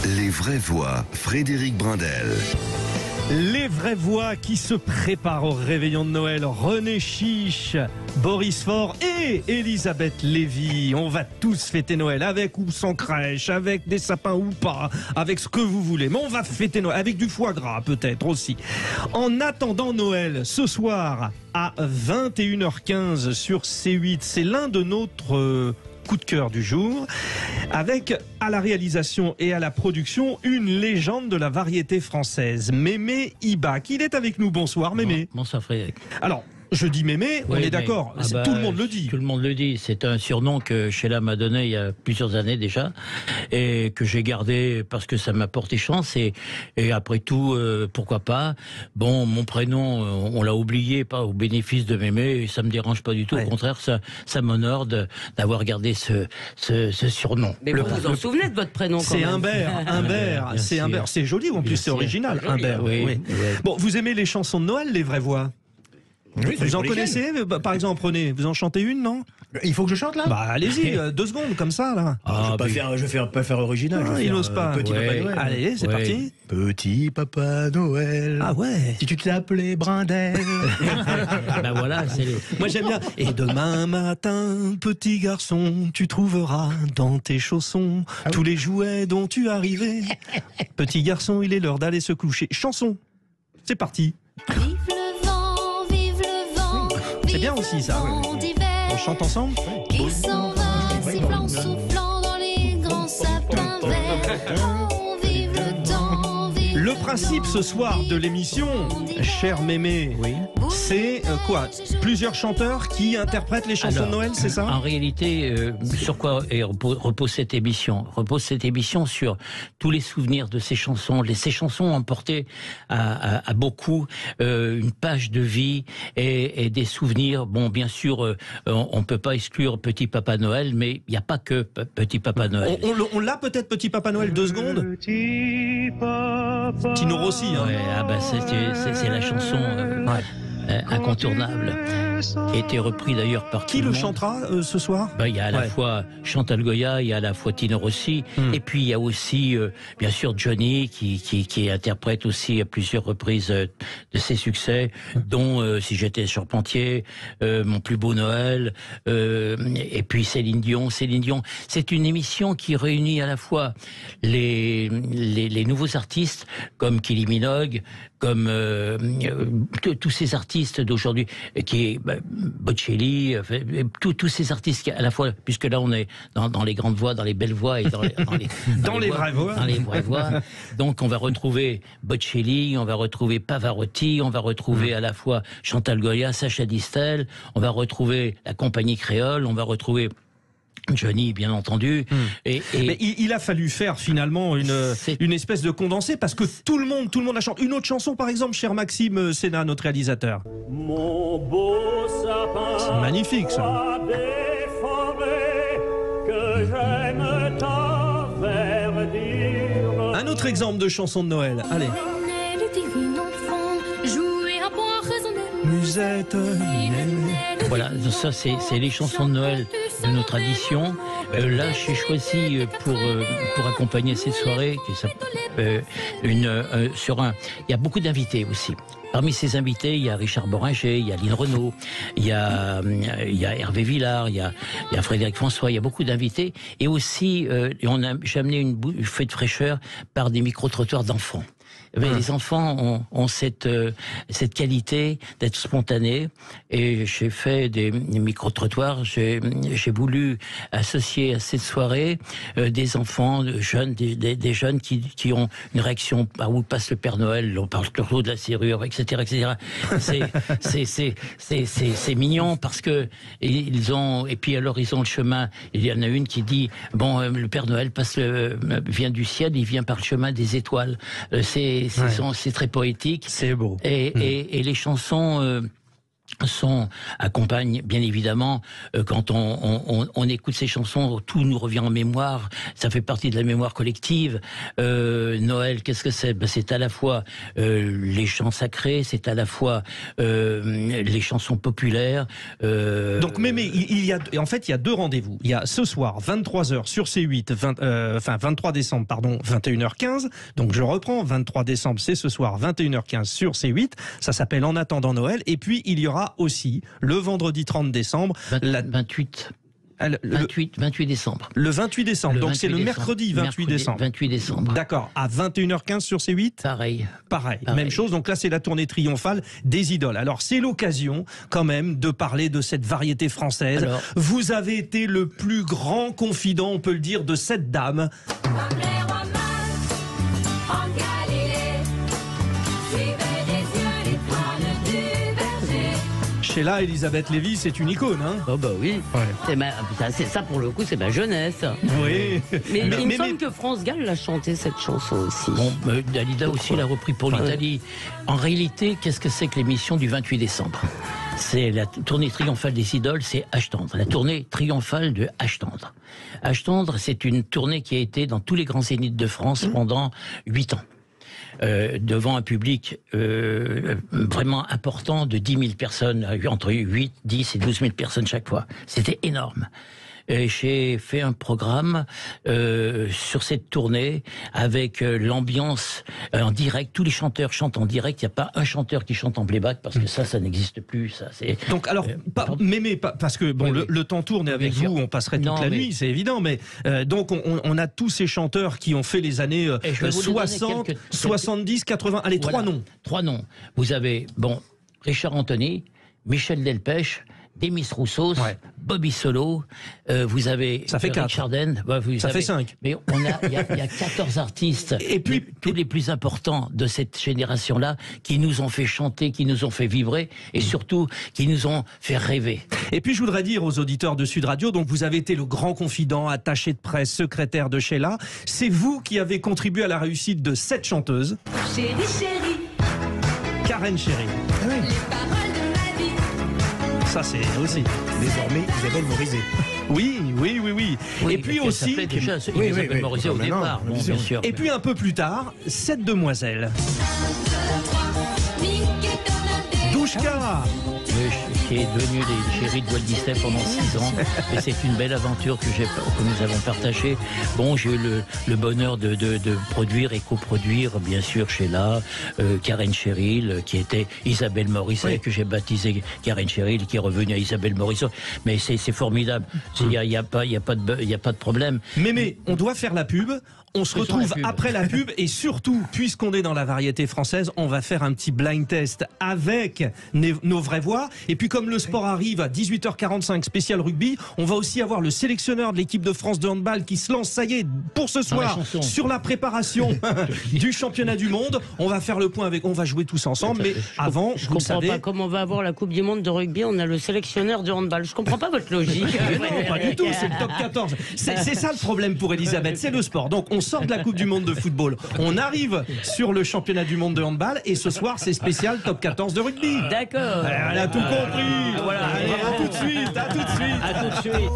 Les vraies voix, Frédéric Brindel. Les vraies voix qui se préparent au réveillon de Noël. René Chiche, Boris Faure et Elisabeth Lévy. On va tous fêter Noël avec ou sans crèche, avec des sapins ou pas, avec ce que vous voulez. Mais on va fêter Noël avec du foie gras peut-être aussi. En attendant Noël, ce soir à 21h15 sur C8, c'est l'un de notre coup de cœur du jour, avec à la réalisation et à la production une légende de la variété française, Mémé Ibac. Il est avec nous. Bonsoir Mémé. Bonsoir Frédéric. Alors, je dis Mémé, on est d'accord, tout le monde le dit. Tout le monde le dit. C'est un surnom que Sheila m'a donné il y a plusieurs années déjà et que j'ai gardé parce que ça m'a porté chance et après tout, pourquoi pas. Bon, mon prénom, on l'a oublié, pas au bénéfice de Mémé, et ça me dérange pas du tout. Ouais. Au contraire, ça m'honore d'avoir gardé ce surnom. Mais vous vous en souvenez de votre prénom quand même. C'est Humbert, c'est Humbert. C'est joli, en plus c'est original, Humbert. Oui. Oui. Bon, vous aimez les chansons de Noël, les vraies voix? Oui, vous en connaissez? Par exemple, prenez, vous en chantez une, non? Il faut que je chante là? Bah allez-y, 2 secondes comme ça là. Je vais pas faire original. Il n'ose pas. Petit Papa Noël. Allez, c'est parti. Petit Papa Noël. Ah ouais. Si tu t'appelais Brindel. Ben voilà, c'est Moi j'aime bien. Et demain matin, petit garçon, tu trouveras dans tes chaussons tous les jouets dont tu as rêvé. Petit garçon, il est l'heure d'aller se coucher. Chanson. C'est parti. C'est bien aussi ça. On chante ensemble. Qui s'en va, sifflant, soufflant dans les grands sapins verts. Oh, vive le temps, vive le principe ce soir de l'émission, cher Mémé, c'est quoi? Plusieurs chanteurs qui interprètent les chansons de Noël, c'est ça? En réalité, sur quoi repose cette émission? Repose cette émission sur tous les souvenirs de ces chansons. Ces chansons ont porté à beaucoup une page de vie et des souvenirs. Bon, bien sûr, on ne peut pas exclure Petit Papa Noël, mais il n'y a pas que Petit Papa Noël. On l'a peut-être, Petit Papa Noël, 2 secondes. Tino Rossi. Hein. Ouais, c'est la chanson incontournable. Qui a été repris d'ailleurs par qui le chantera ce soir? Il y a à la fois Chantal Goya, il y a à la fois Tino Rossi, et puis il y a aussi bien sûr Johnny qui interprète aussi à plusieurs reprises de ses succès, dont Si j'étais Charpentier, Mon plus beau Noël, et puis Céline Dion. Céline Dion, c'est une émission qui réunit à la fois les nouveaux artistes comme Kylie Minogue, comme tous ces artistes d'aujourd'hui, qui Bocelli, tous ces artistes à la fois, puisque là on est dans les grandes voix, dans les belles voix et dans les vraies voix. Donc on va retrouver Bocelli, on va retrouver Pavarotti, on va retrouver à la fois Chantal Goya, Sacha Distel, on va retrouver la compagnie créole, on va retrouver Johnny, bien entendu. Mais il a fallu faire finalement une espèce de condensé parce que tout le monde a chanté. Une autre chanson, par exemple, cher Maxime Sénat, notre réalisateur. Mon beau sapin. C'est magnifique, ça. Que j'aime tant verdure. Un autre exemple de chanson de Noël. Allez. Musette. Voilà, ça c'est les chansons de Noël de nos traditions. Là, j'ai choisi pour accompagner cette soirée, il y a beaucoup d'invités aussi. Parmi ces invités, il y a Richard Boringer, il y a Lynn Renaud, il y a Hervé Villard, il y a Frédéric François, il y a beaucoup d'invités. Et aussi, j'ai amené une bouffée de fraîcheur par des micro-trottoirs d'enfants. Les enfants ont cette qualité d'être spontanés, et j'ai fait des micro-trottoirs. J'ai voulu associer à cette soirée des enfants, jeunes, des jeunes qui ont une réaction par où passe le Père Noël, on parle toujours de la serrure, etc., etc. C'est mignon parce que et puis alors ils ont le chemin. Il y en a une qui dit le Père Noël vient du ciel, il vient par le chemin des étoiles. C'est très poétique. C'est beau. Et les chansons accompagne bien évidemment quand on écoute ces chansons, tout nous revient en mémoire, ça fait partie de la mémoire collective. Noël, qu'est-ce que c'est? C'est à la fois les chants sacrés, c'est à la fois les chansons populaires. Donc Mémé, il y a deux rendez-vous. Il y a ce soir 23h sur C8, 23 décembre pardon, 21h15. Donc je reprends, 23 décembre c'est ce soir 21h15 sur C8. Ça s'appelle En attendant Noël. Et puis il y aura aussi le vendredi 30 décembre 28 décembre. Le 28 décembre, donc c'est le mercredi 28 décembre. 28 décembre. D'accord, à 21h15 sur C8 ? Pareil. Même chose, donc là c'est la tournée triomphale des idoles. Alors c'est l'occasion quand même de parler de cette variété française. Alors, vous avez été le plus grand confident, on peut le dire, de cette dame. Sheila Elisabeth Lévy, c'est une icône, hein? Oh bah oui, c'est ça pour le coup, c'est ma jeunesse. Oui. Mais il me semble que France Gall l'a chanté cette chanson aussi. Bon, Dalida aussi l'a repris pour l'Italie. En réalité, qu'est-ce que c'est que l'émission du 28 décembre? C'est la tournée triomphale des idoles, c'est H tendre. La tournée triomphale de H tendre. H tendre, c'est une tournée qui a été dans tous les grands zéniths de France pendant 8 ans. Devant un public vraiment important de 10 000 personnes, entre 8, 10 et 12 000 personnes chaque fois. C'était énorme. J'ai fait un programme sur cette tournée avec l'ambiance en direct. Tous les chanteurs chantent en direct. Il n'y a pas un chanteur qui chante en playback parce que ça n'existe plus. Ça, c'est... Donc alors, parce que bon, oui. le temps tourne et avec Bien vous, sûr. on passerait toute la nuit, c'est évident. Mais donc on a tous ces chanteurs qui ont fait les années 60, 70, 80. Allez, Voilà. 3 noms. Vous avez Richard Anthony, Michel Delpech, Demis Roussos, Bobby Solo, vous avez ça fait 4. Richard Den, ça fait 5. Mais il y a 14 artistes, et puis tous les plus importants de cette génération-là, qui nous ont fait chanter, qui nous ont fait vibrer, et surtout qui nous ont fait rêver. Et puis je voudrais dire aux auditeurs de Sud Radio, donc vous avez été le grand confident, attaché de presse, secrétaire de Sheila. C'est vous qui avez contribué à la réussite de cette chanteuse. Chérie, chérie, Karen Cheryl. les paroles de ma vie. Ça c'est aussi. Désormais, Isabelle Morizet. Oui. Et puis Elle aussi. s'appelait déjà Oui, Isabelle oui. Morizet au Maintenant, départ, bien sûr. bien sûr. Et puis un peu plus tard, cette demoiselle. Douchka. Qui est devenu les chéris de Walt Disney pendant 6 ans. Et c'est une belle aventure que nous avons partagée. Bon, j'ai eu le bonheur de produire et coproduire, bien sûr, Sheila, Karen Cheryl, qui était Isabelle Morizet, que j'ai baptisé Karen Cheryl, qui est revenue à Isabelle Morizet. Mais c'est formidable. Il y a pas de problème. Mais on doit faire la pub. On se retrouve après la pub et surtout, puisqu'on est dans la variété française, on va faire un petit blind test avec nos vraies voix. Et puis comme le sport arrive à 18h45 spécial rugby, on va aussi avoir le sélectionneur de l'équipe de France de handball qui se lance, ça y est, pour ce soir, sur la préparation du championnat du monde. On va faire le point on va jouer tous ensemble, mais avant, Je vous le comprends savez... pas comment on va avoir la Coupe du Monde de rugby, on a le sélectionneur de handball. Je comprends pas votre logique. Mais non, pas du tout, c'est le top 14. C'est ça le problème pour Elisabeth, c'est le sport. Donc on sort de la Coupe du Monde de football, on arrive sur le championnat du monde de handball et ce soir c'est spécial top 14 de rugby. D'accord. Elle a tout compris. Voilà. Allez, à tout de suite. À tout de suite.